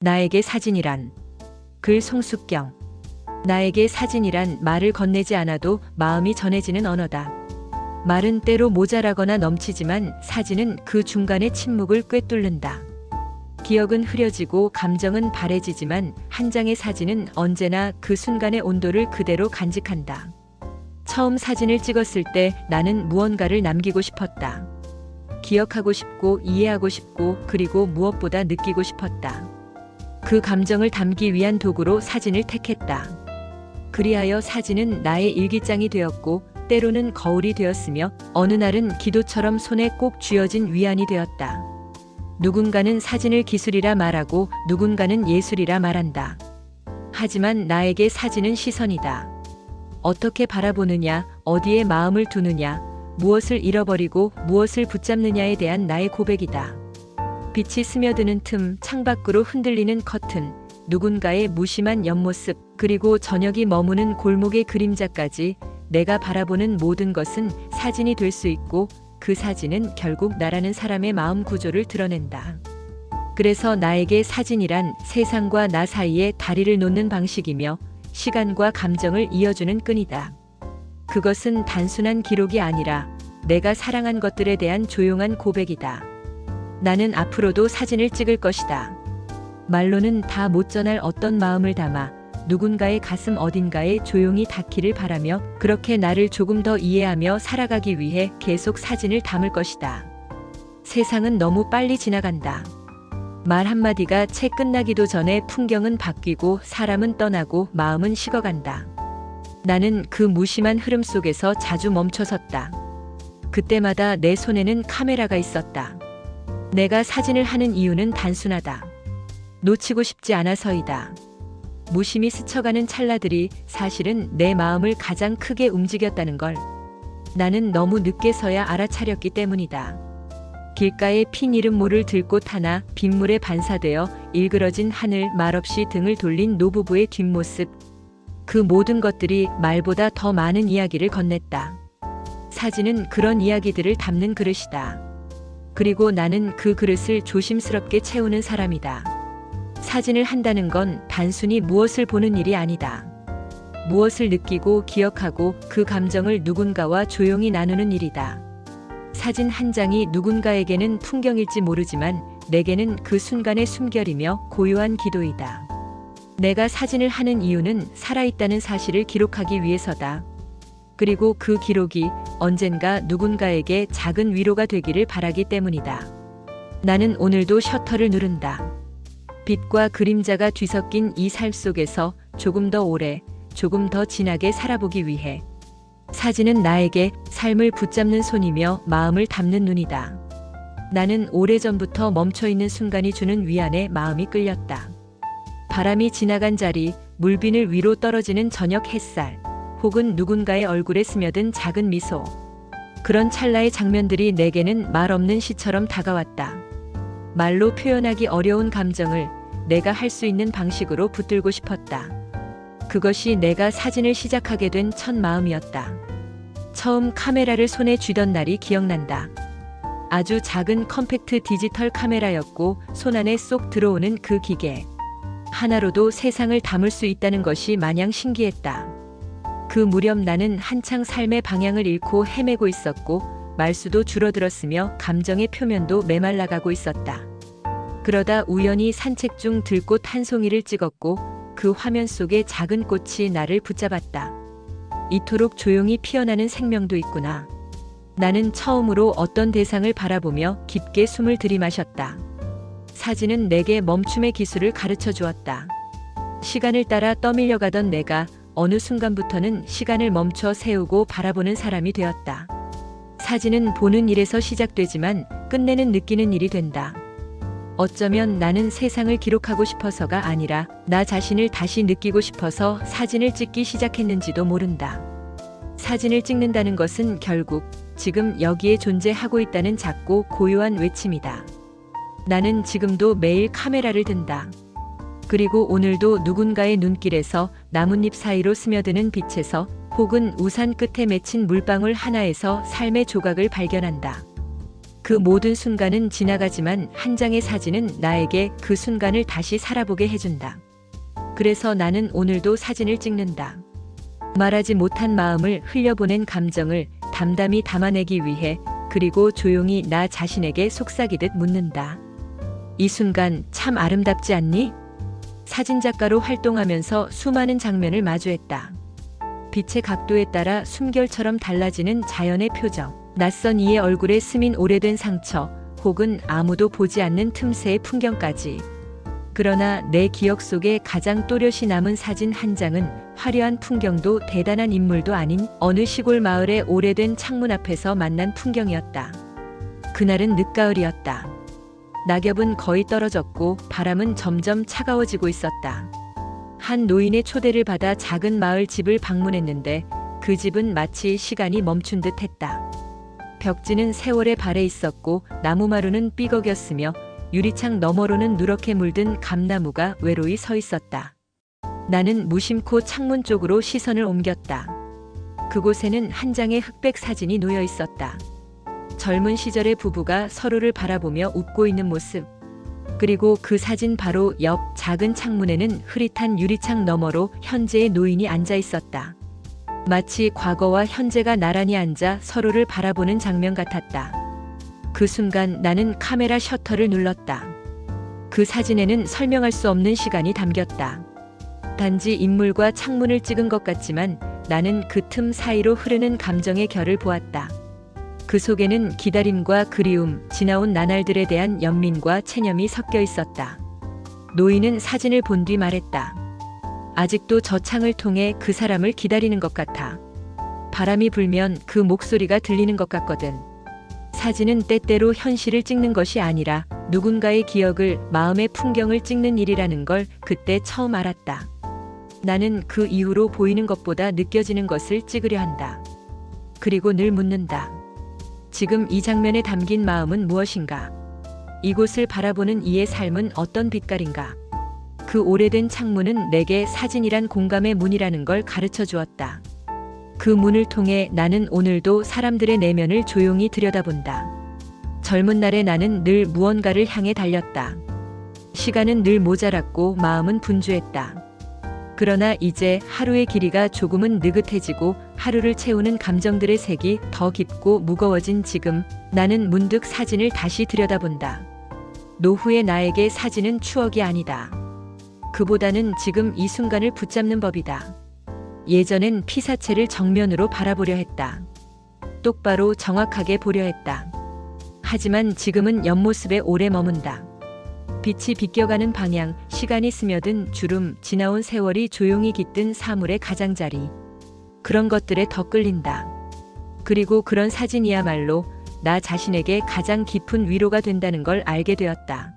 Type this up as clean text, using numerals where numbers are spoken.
나에게 사진이란. 글 송숙경. 나에게 사진이란 말을 건네지 않아도 마음이 전해지는 언어다. 말은 때로 모자라거나 넘치지만 사진은 그 중간의 침묵을 꿰뚫는다. 기억은 흐려지고 감정은 바래지지만 한 장의 사진은 언제나 그 순간의 온도를 그대로 간직한다. 처음 사진을 찍었을 때 나는 무언가를 남기고 싶었다. 기억하고 싶고 이해하고 싶고 그리고 무엇보다 느끼고 싶었다. 그 감정을 담기 위한 도구로 사진을 택했다. 그리하여 사진은 나의 일기장이 되었고 때로는 거울이 되었으며 어느 날은 기도처럼 손에 꼭 쥐어진 위안이 되었다. 누군가는 사진을 기술이라 말하고 누군가는 예술이라 말한다. 하지만 나에게 사진은 시선이다. 어떻게 바라보느냐, 어디에 마음을 두느냐, 무엇을 잃어버리고 무엇을 붙잡느냐에 대한 나의 고백이다. 빛이 스며드는 틈, 창밖으로 흔들리는 커튼, 누군가의 무심한 옆모습, 그리고 저녁이 머무는 골목의 그림자까지 내가 바라보는 모든 것은 사진이 될 수 있고 그 사진은 결국 나라는 사람의 마음 구조를 드러낸다. 그래서 나에게 사진이란 세상과 나 사이에 다리를 놓는 방식이며 시간과 감정을 이어주는 끈이다. 그것은 단순한 기록이 아니라 내가 사랑한 것들에 대한 조용한 고백이다. 나는 앞으로도 사진을 찍을 것이다. 말로는 다 못 전할 어떤 마음을 담아 누군가의 가슴 어딘가에 조용히 닿기를 바라며 그렇게 나를 조금 더 이해하며 살아가기 위해 계속 사진을 담을 것이다. 세상은 너무 빨리 지나간다. 말 한마디가 채 끝나기도 전에 풍경은 바뀌고 사람은 떠나고 마음은 식어간다. 나는 그 무심한 흐름 속에서 자주 멈춰섰다. 그때마다 내 손에는 카메라가 있었다. 내가 사진을 하는 이유는 단순하다. 놓치고 싶지 않아서이다. 무심히 스쳐가는 찰나들이 사실은 내 마음을 가장 크게 움직였다는 걸 나는 너무 늦게서야 알아차렸기 때문이다. 길가에 핀 이름 모를 들꽃 하나, 빗물에 반사되어 일그러진 하늘, 말없이 등을 돌린 노부부의 뒷모습. 그 모든 것들이 말보다 더 많은 이야기를 건넸다. 사진은 그런 이야기들을 담는 그릇이다. 그리고 나는 그 그릇을 조심스럽게 채우는 사람이다. 사진을 한다는 건 단순히 무엇을 보는 일이 아니다. 무엇을 느끼고 기억하고 그 감정을 누군가와 조용히 나누는 일이다. 사진 한 장이 누군가에게는 풍경일지 모르지만 내게는 그 순간의 숨결이며 고요한 기도이다. 내가 사진을 하는 이유는 살아있다는 사실을 기록하기 위해서다. 그리고 그 기록이 언젠가 누군가에게 작은 위로가 되기를 바라기 때문이다. 나는 오늘도 셔터를 누른다. 빛과 그림자가 뒤섞인 이 삶 속에서 조금 더 오래, 조금 더 진하게 살아보기 위해. 사진은 나에게 삶을 붙잡는 손이며 마음을 담는 눈이다. 나는 오래전부터 멈춰있는 순간이 주는 위안에 마음이 끌렸다. 바람이 지나간 자리, 물비늘 위로 떨어지는 저녁 햇살, 혹은 누군가의 얼굴에 스며든 작은 미소. 그런 찰나의 장면들이 내게는 말 없는 시처럼 다가왔다. 말로 표현하기 어려운 감정을 내가 할 수 있는 방식으로 붙들고 싶었다. 그것이 내가 사진을 시작하게 된 첫 마음이었다. 처음 카메라를 손에 쥐던 날이 기억난다. 아주 작은 컴팩트 디지털 카메라였고 손안에 쏙 들어오는 그 기계. 하나로도 세상을 담을 수 있다는 것이 마냥 신기했다. 그 무렵 나는 한창 삶의 방향을 잃고 헤매고 있었고 말수도 줄어들었으며 감정의 표면도 메말라가고 있었다. 그러다 우연히 산책 중 들꽃 한 송이를 찍었고 그 화면 속에 작은 꽃이 나를 붙잡았다. 이토록 조용히 피어나는 생명도 있구나. 나는 처음으로 어떤 대상을 바라보며 깊게 숨을 들이마셨다. 사진은 내게 멈춤의 기술을 가르쳐 주었다. 시간을 따라 떠밀려가던 내가 어느 순간부터는 시간을 멈춰 세우고 바라보는 사람이 되었다. 사진은 보는 일에서 시작되지만 끝내는 느끼는 일이 된다. 어쩌면 나는 세상을 기록하고 싶어서가 아니라 나 자신을 다시 느끼고 싶어서 사진을 찍기 시작했는지도 모른다. 사진을 찍는다는 것은 결국 지금 여기에 존재하고 있다는 작고 고요한 외침이다. 나는 지금도 매일 카메라를 든다. 그리고 오늘도 누군가의 눈길에서 나뭇잎 사이로 스며드는 빛에서 혹은 우산 끝에 맺힌 물방울 하나에서 삶의 조각을 발견한다. 그 모든 순간은 지나가지만 한 장의 사진은 나에게 그 순간을 다시 살아보게 해준다. 그래서 나는 오늘도 사진을 찍는다. 말하지 못한 마음을 흘려보낸 감정을 담담히 담아내기 위해, 그리고 조용히 나 자신에게 속삭이듯 묻는다. 이 순간 참 아름답지 않니? 사진작가로 활동하면서 수많은 장면을 마주했다. 빛의 각도에 따라 숨결처럼 달라지는 자연의 표정, 낯선 이의 얼굴에 스민 오래된 상처, 혹은 아무도 보지 않는 틈새의 풍경까지. 그러나 내 기억 속에 가장 또렷이 남은 사진 한 장은 화려한 풍경도 대단한 인물도 아닌 어느 시골 마을의 오래된 창문 앞에서 만난 풍경이었다. 그날은 늦가을이었다. 낙엽은 거의 떨어졌고 바람은 점점 차가워지고 있었다. 한 노인의 초대를 받아 작은 마을 집을 방문했는데 그 집은 마치 시간이 멈춘 듯 했다. 벽지는 세월의 발에 있었고 나무마루는 삐걱였으며 유리창 너머로는 누렇게 물든 감나무가 외로이 서 있었다. 나는 무심코 창문 쪽으로 시선을 옮겼다. 그곳에는 한 장의 흑백 사진이 놓여 있었다. 젊은 시절의 부부가 서로를 바라보며 웃고 있는 모습. 그리고 그 사진 바로 옆 작은 창문에는 흐릿한 유리창 너머로 현재의 노인이 앉아 있었다. 마치 과거와 현재가 나란히 앉아 서로를 바라보는 장면 같았다. 그 순간 나는 카메라 셔터를 눌렀다. 그 사진에는 설명할 수 없는 시간이 담겼다. 단지 인물과 창문을 찍은 것 같지만 나는 그 틈 사이로 흐르는 감정의 결을 보았다. 그 속에는 기다림과 그리움, 지나온 나날들에 대한 연민과 체념이 섞여 있었다. 노인은 사진을 본 뒤 말했다. 아직도 저 창을 통해 그 사람을 기다리는 것 같아. 바람이 불면 그 목소리가 들리는 것 같거든. 사진은 때때로 현실을 찍는 것이 아니라 누군가의 기억을, 마음의 풍경을 찍는 일이라는 걸 그때 처음 알았다. 나는 그 이후로 보이는 것보다 느껴지는 것을 찍으려 한다. 그리고 늘 묻는다. 지금 이 장면에 담긴 마음은 무엇인가? 이곳을 바라보는 이의 삶은 어떤 빛깔인가? 그 오래된 창문은 내게 사진이란 공감의 문이라는 걸 가르쳐 주었다. 그 문을 통해 나는 오늘도 사람들의 내면을 조용히 들여다본다. 젊은 날의 나는 늘 무언가를 향해 달렸다. 시간은 늘 모자랐고 마음은 분주했다. 그러나 이제 하루의 길이가 조금은 느긋해지고 하루를 채우는 감정들의 색이 더 깊고 무거워진 지금, 나는 문득 사진을 다시 들여다본다. 노후의 나에게 사진은 추억이 아니다. 그보다는 지금 이 순간을 붙잡는 법이다. 예전엔 피사체를 정면으로 바라보려 했다. 똑바로 정확하게 보려 했다. 하지만 지금은 옆모습에 오래 머문다. 빛이 비껴가는 방향, 시간이 스며든 주름, 지나온 세월이 조용히 깃든 사물의 가장자리. 그런 것들에 더 끌린다. 그리고 그런 사진이야말로 나 자신에게 가장 깊은 위로가 된다는 걸 알게 되었다.